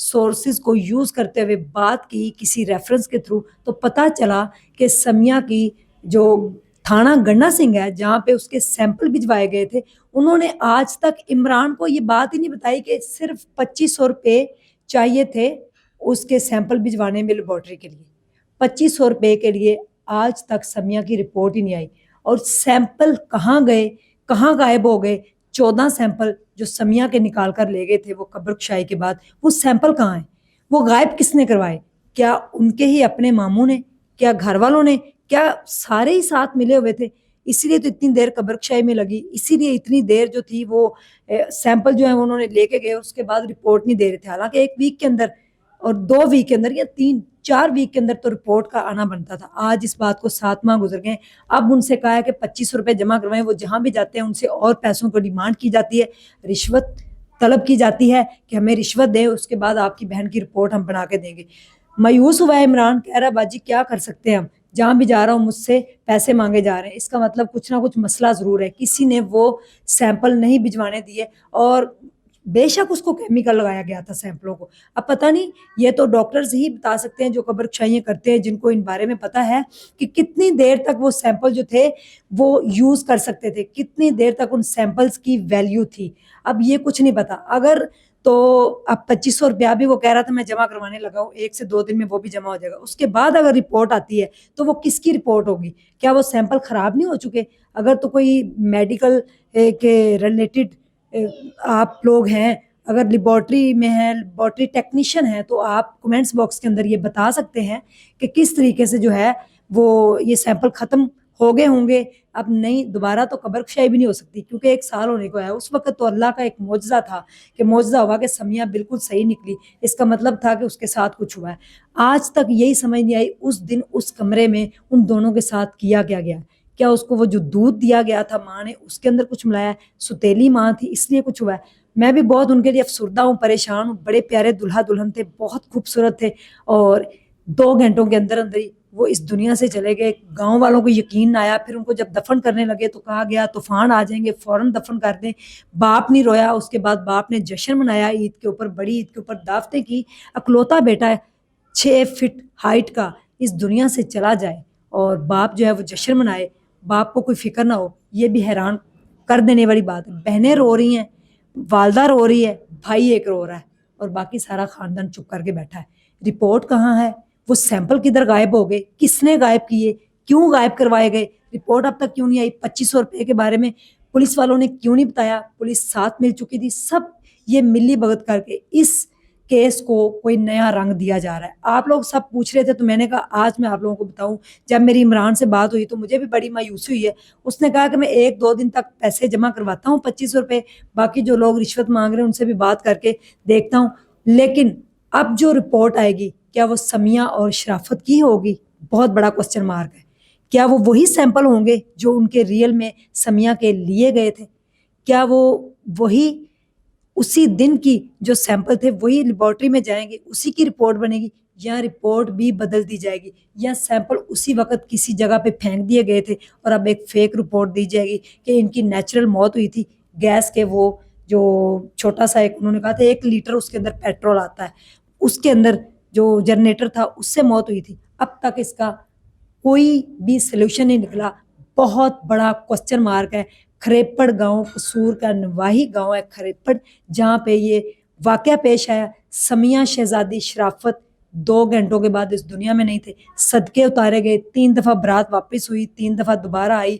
Sources کو use کرتے ہوئے بات کی کسی ریفرنس کے تھرو، تو پتہ چلا کہ سمیہ کی جو تھانہ گنا سنگھ ہے جہاں پہ اس کے سیمپل بھجوائے گئے تھے، انہوں نے آج تک عمران کو یہ بات ہی نہیں بتائی کہ صرف 2500 روپے چاہیے تھے اس کے سیمپل بھجوانے میں لیبارٹری کے لیے. 2500 روپے کے لیے آج تک سمیہ کی رپورٹ ہی نہیں آئی. اور سیمپل کہاں گئے، کہاں غائب ہو گئے؟ 14 سیمپل جو سمیہ کے نکال کر لے گئے تھے وہ قبر کشائی کے بعد، وہ سیمپل کہاں ہیں؟ وہ غائب کس نے کروائے؟ کیا ان کے ہی اپنے ماموں نے؟ کیا گھر والوں نے؟ کیا سارے ہی ساتھ ملے ہوئے تھے؟ اسی لیے تو اتنی دیر قبر کشائی میں لگی، اسی لیے اتنی دیر جو تھی وہ سیمپل جو ہیں انہوں نے لے کے گئے، اس کے بعد رپورٹ نہیں دے رہے تھے. حالانکہ 1 ویک کے اندر اور 2 ویک کے اندر یا 3-4 ویک کے اندر تو رپورٹ کا آنا بنتا تھا. آج اس بات کو 7 ماہ گزر گئے. اب ان سے کہا ہے کہ 2500 روپے جمع کروائیں. وہ جہاں بھی جاتے ہیں ان سے اور پیسوں کو ڈیمانڈ کی جاتی ہے، رشوت طلب کی جاتی ہے کہ ہمیں رشوت دیں، اس کے بعد آپ کی بہن کی رپورٹ ہم بنا کے دیں گے. مایوس ہوا ہے عمران، کہہ رہا باجی کیا کر سکتے ہیں ہم، جہاں بھی جا رہا ہوں مجھ سے پیسے مانگے جا رہے ہیں. اس کا مطلب کچھ نہ کچھ مسئلہ ضرور ہے، کسی نے وہ سیمپل نہیں بھجوانے دیے، اور بے شک اس کو کیمیکل لگایا گیا تھا سیمپلوں کو. اب پتہ نہیں، یہ تو ڈاکٹرز ہی بتا سکتے ہیں جو قبر کشائیاں کرتے ہیں، جن کو ان بارے میں پتہ ہے کہ کتنی دیر تک وہ سیمپل جو تھے وہ یوز کر سکتے تھے، کتنی دیر تک ان سیمپلز کی ویلیو تھی. اب یہ کچھ نہیں پتا. اگر تو اب 2500 روپیہ بھی وہ کہہ رہا تھا میں جمع کروانے لگا ہوں، 1 سے 2 دن میں وہ بھی جمع ہو جائے گا. اس کے بعد اگر رپورٹ آتی ہے تو وہ کس کی رپورٹ ہوگی؟ کیا وہ سیمپل خراب نہیں ہو چکے؟ اگر تو کوئی میڈیکل کے ریلیٹڈ آپ لوگ ہیں، اگر لیبارٹری میں ہیں، لیبارٹری ٹیکنیشین ہیں، تو آپ کومنٹس باکس کے اندر یہ بتا سکتے ہیں کہ کس طریقے سے جو ہے وہ یہ سیمپل ختم ہو گئے ہوں گے. اب نہیں، دوبارہ تو قبر کشائی بھی نہیں ہو سکتی کیونکہ 1 سال ہونے کو ہے. اس وقت تو اللہ کا ایک معجزہ تھا کہ معجزہ ہوا کہ سمیہ بالکل صحیح نکلی. اس کا مطلب تھا کہ اس کے ساتھ کچھ ہوا ہے. آج تک یہی سمجھ نہیں آئی اس دن اس کمرے میں ان دونوں کے ساتھ کیا گیا. کیا اس کو وہ جو دودھ دیا گیا تھا ماں نے، اس کے اندر کچھ ملایا ہے؟ ستیلی ماں تھی اس لیے کچھ ہوا ہے. میں بھی بہت ان کے لیے افسردہ ہوں، پریشان ہوں. بڑے پیارے دلہا دلہن تھے، بہت خوبصورت تھے، اور 2 گھنٹوں کے اندر اندر ہی وہ اس دنیا سے چلے گئے. گاؤں والوں کو یقین نہ آیا. پھر ان کو جب دفن کرنے لگے تو کہا گیا طوفان آ جائیں گے، فوراً دفن کر دیں. باپ نہیں رویا. اس کے بعد باپ نے جشن منایا عید کے اوپر، بڑی عید کے اوپر دعوتیں کی. اکلوتا بیٹا ہے 6 فٹ ہائٹ کا اس دنیا سے چلا جائے اور باپ جو ہے وہ جشن منائے، باپ کو کوئی فکر نہ ہو. یہ بھی حیران کر دینے والی بات ہے. بہنیں رو رہی ہیں، والدہ رو رہی ہے، بھائی ایک رو رہا ہے، اور باقی سارا خاندان چپ کر کے بیٹھا ہے. رپورٹ کہاں ہے؟ وہ سیمپل کدھر غائب ہو گئے؟ کس نے غائب کیے؟ کیوں غائب کروائے گئے؟ رپورٹ اب تک کیوں نہیں آئی؟ 2500 روپے کے بارے میں پولیس والوں نے کیوں نہیں بتایا؟ پولیس ساتھ مل چکی تھی. سب یہ ملی بھگت کر کے اس کیس کو کوئی نیا رنگ دیا جا رہا ہے. آپ لوگ سب پوچھ رہے تھے تو میں نے کہا آج میں آپ لوگوں کو بتاؤں. جب میری عمران سے بات ہوئی تو مجھے بھی بڑی مایوسی ہوئی ہے. اس نے کہا کہ میں 1-2 دن تک پیسے جمع کرواتا ہوں 2500 روپے، باقی جو لوگ رشوت مانگ رہے ہیں ان سے بھی بات کر کے دیکھتا ہوں. لیکن اب جو رپورٹ آئے گی کیا وہ سمیہ اور شرافت کی ہوگی؟ بہت بڑا کوسچن مارک ہے. کیا وہ وہی سیمپل ہوں گے جو ان کے ریئل میں سمیہ کے لیے گئے تھے؟ کیا وہ وہی اسی دن کی جو سیمپل تھے وہی لیبارٹری میں جائیں گے، اسی کی رپورٹ بنے گی، یا رپورٹ بھی بدل دی جائے گی، یا سیمپل اسی وقت کسی جگہ پہ پھینک دیے گئے تھے اور اب ایک فیک رپورٹ دی جائے گی کہ ان کی نیچرل موت ہوئی تھی؟ گیس کے وہ جو چھوٹا سا ایک انہوں نے کہا تھا 1 لیٹر اس کے اندر پیٹرول آتا ہے، اس کے اندر جو جنریٹر تھا اس سے موت ہوئی تھی. اب تک اس کا کوئی بھی سلوشن نہیں نکلا. بہت بڑا کوسچن مارک ہے. کھریپڑ گاؤں قصور کا نواحی گاؤں ہے کھریپڑ، جہاں پہ یہ واقعہ پیش آیا. سمیہ شہزادی شرافت 2 گھنٹوں کے بعد اس دنیا میں نہیں تھے. صدقے اتارے گئے، 3 دفعہ برات واپس ہوئی، 3 دفعہ دوبارہ آئی.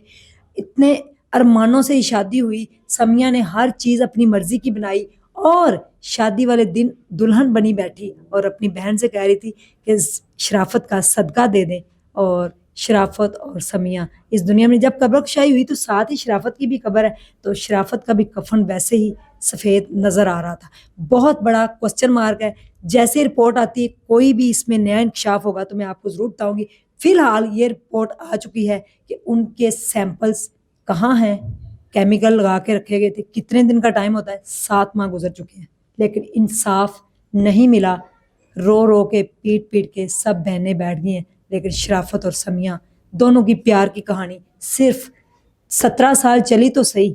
اتنے ارمانوں سے ہی شادی ہوئی. سمیہ نے ہر چیز اپنی مرضی کی بنائی، اور شادی والے دن دلہن بنی بیٹھی اور اپنی بہن سے کہہ رہی تھی کہ شرافت کا صدقہ دے دیں. اور شرافت اور سمیہ اس دنیا میں جب قبر کشائی ہوئی تو ساتھ ہی شرافت کی بھی قبر ہے، تو شرافت کا بھی کفن ویسے ہی سفید نظر آ رہا تھا. بہت بڑا کوسچن مارک ہے. جیسے رپورٹ آتی ہے کوئی بھی اس میں نیا انکشاف ہوگا تو میں آپ کو ضرور بتاؤں گی. فی الحال یہ رپورٹ آ چکی ہے کہ ان کے سیمپلز کہاں ہیں، کیمیکل لگا کے رکھے گئے تھے. کتنے دن کا ٹائم ہوتا ہے؟ 7 ماہ گزر چکے ہیں لیکن انصاف نہیں ملا. رو رو کے پیٹ پیٹ کے سب بہنیں بیٹھ گئی ہیں. لیکن شرافت اور سمیہ دونوں کی پیار کی کہانی صرف 17 سال چلی تو صحیح،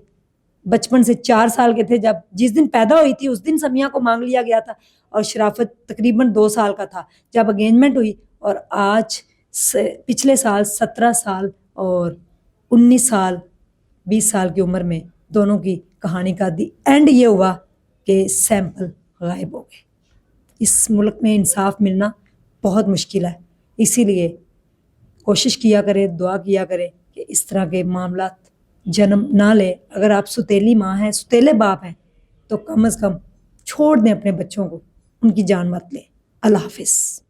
بچپن سے 4 سال کے تھے جب جس دن پیدا ہوئی تھی اس دن سمیہ کو مانگ لیا گیا تھا, اور شرافت تقریباً 2 سال کا تھا جب انگیجمنٹ ہوئی, اور آج پچھلے سال 17 سال اور 19 سال 20 سال کی عمر میں دونوں کی کہانی کا دی اینڈ یہ ہوا کہ سیمپل غائب ہو گئے. اس ملک میں انصاف ملنا بہت مشکل ہے, اسی لیے کوشش کیا کرے, دعا کیا کرے کہ اس طرح کے معاملات جنم نہ لے. اگر آپ ستیلی ماں ہیں, ستیلے باپ ہیں, تو کم از کم چھوڑ دیں اپنے بچوں کو, ان کی جان مت لیں. اللہ حافظ.